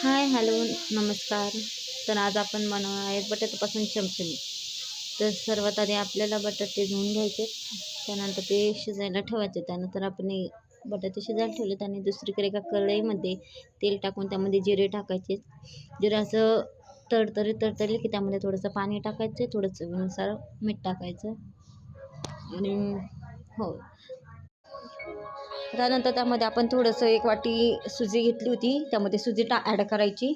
Hi hello नमस्कार. तर आज आपण बनवणार आहे बटाट्यापासून चमचमीत. तर सर्वात आधी आपल्याला बटाटे धुवून घ्यायचे, त्यानंतर ते शिजायला ठेवायचे. त्यानंतर आपण बटाटे शिजायला ठेवलेत आणि दुसरीकडे एका कढईमध्ये तेल टाकून त्यामध्ये जिरे टाकायचे. जिरे असं तडतडले की त्यामध्ये थोडंसं पाणी टाकायचं, थोडं चवीनुसार मीठ टाकायचं आणि हो, त्यानंतर त्यामध्ये आपण थोडंसं एक वाटी सुजी घेतली होती, त्यामध्ये सुजी ॲड करायची.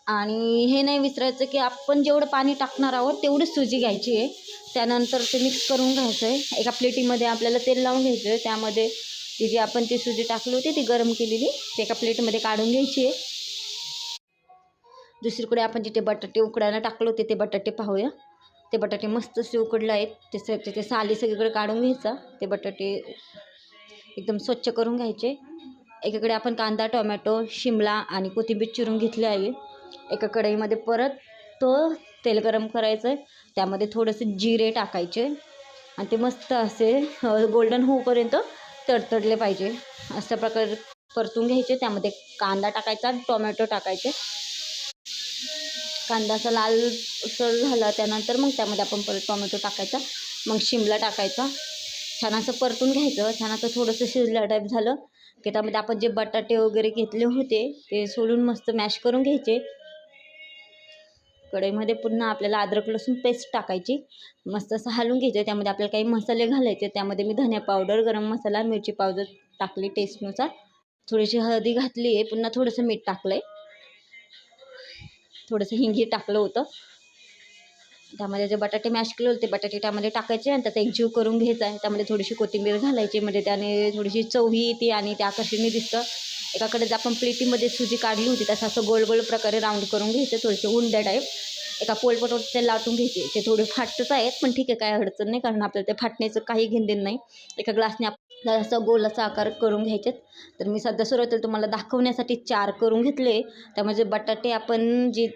आणि हे नाही विसरायचं की आपण जेवढं पाणी टाकणार आहोत तेवढीच सुजी घ्यायची आहे. त्यानंतर ते मिक्स करून घ्यायचं आहे. एका प्लेटीमध्ये आपल्याला तेल लावून घ्यायचं आहे. त्यामध्ये जी आपण ती सुजी टाकली होती ती गरम केलेली ते एका प्लेटमध्ये काढून घ्यायची आहे. दुसरीकडे आपण जिथे बटाटे उकडायला टाकले होते ते बटाटे पाहूया. ते बटाटे मस्त असे उकडले आहेत. ते साली सगळीकडे काढून घ्यायचा. ते बटाटे एकदम स्वच्छ करून घ्यायचे. एकीकडे आपण कांदा, टोमॅटो, शिमला आणि कोथिंबीर चिरून घेतली आहे. एका कढईमध्ये परत तेल गरम करायचं आहे. त्यामध्ये थोडंसं जिरे टाकायचे आणि ते मस्त असे गोल्डन होऊपर्यंत तडतडले पाहिजे. अशा प्रकारे परतून घ्यायचे. त्यामध्ये कांदा टाकायचा, टोमॅटो टाकायचे. कांदा असा लालसर झाला त्यानंतर मग त्यामध्ये आपण परत टोमॅटो टाकायचा, मग शिमला टाकायचा. छान असं परतून घ्यायचं. छान असं थोडंसं शिजल्या टाईप झालं की त्यामध्ये आपण जे बटाटे वगैरे घेतले होते ते सोलून मस्त मॅश करून घ्यायचे. कढईमध्ये पुन्हा आपल्याला अद्रक लसूण पेस्ट टाकायची, मस्त असं हलवून घ्यायचं. त्यामध्ये आपल्याला काही मसाले घालायचे. त्यामध्ये मी धनिया पावडर, गरम मसाला, मिरची पावडर टाकली टेस्टनुसार. थोडीशी हळदी घातली आहे, पुन्हा थोडंसं मीठ टाकलं आहे, थोडंसं हिंगी टाकलं होतं. त्यामध्ये जे बटाटे मॅश केले होते बटाटे त्यामध्ये टाकायचे आणि त्याचा एकजीव करून घ्यायचा आहे. त्यामध्ये थोडीशी कोथिंबीर घालायची, म्हणजे त्याने थोडीशी चवही येते आणि ते आकर्षणीय दिसतं. एकाकडे जे आपण प्लेटीमध्ये सुजी काढली होती तसं असं गोल गोल प्रकारे राऊंड करून घ्यायचं, थोडेसे उंड्या टाईप. एका पोलपाटवर ते लाटून घ्यायचे. ते थोडे फाटतच आहेत पण ठीक आहे, काय अडचण नाही, कारण आपल्याला ते फाटण्याचं काही घेणदेण नाही. एका ग्लासने आपल्याला असं गोल असा आकार करून घ्यायचे. तर मी सध्या सुरुवातीला तुम्हाला दाखवण्यासाठी 4 करून घेतले. त्यामध्ये बटाटे आपण जे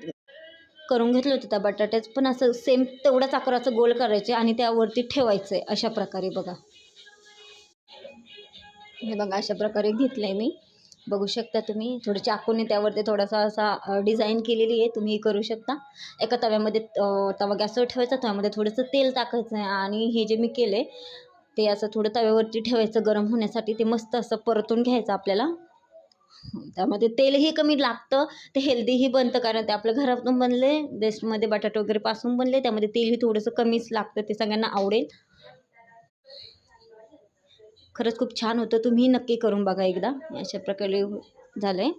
करून घेतले होते त्या बटाट्याच पण असं सेम तेवढ्याच आकाराचं गोल करायचे आणि त्यावरती ठेवायचं आहे. अशा प्रकारे बघा, हे बघा अशा प्रकारे घेतलं आहे मी. बघू शकता तुम्ही, थोडी चाकूने त्यावरती थोडासा असा डिझाईन केलेली आहे. तुम्ही करू शकता. एका तव्यामध्ये तवा गॅसवर ठेवायचा, तव्यामध्ये थोडंसं तेल टाकायचं आहे आणि हे जे मी केले ते असं थोडं तव्यावरती ठेवायचं गरम होण्यासाठी. ते मस्त असं परतून घ्यायचं आपल्याला. त्यामध्ये तेलही कमी लागतं, ते हेल्दीही बनतं, कारण ते आपल्या घरातून बनले, बेस्टमध्ये बटाटे वगैरे पासून बनले. त्यामध्ये तेलही थोडंसं कमीच लागतं, ते सगळ्यांना आवडेल. खरंच खूप छान होतं, तुम्ही नक्की करून बघा एकदा. अशा प्रकारे झालं आहे.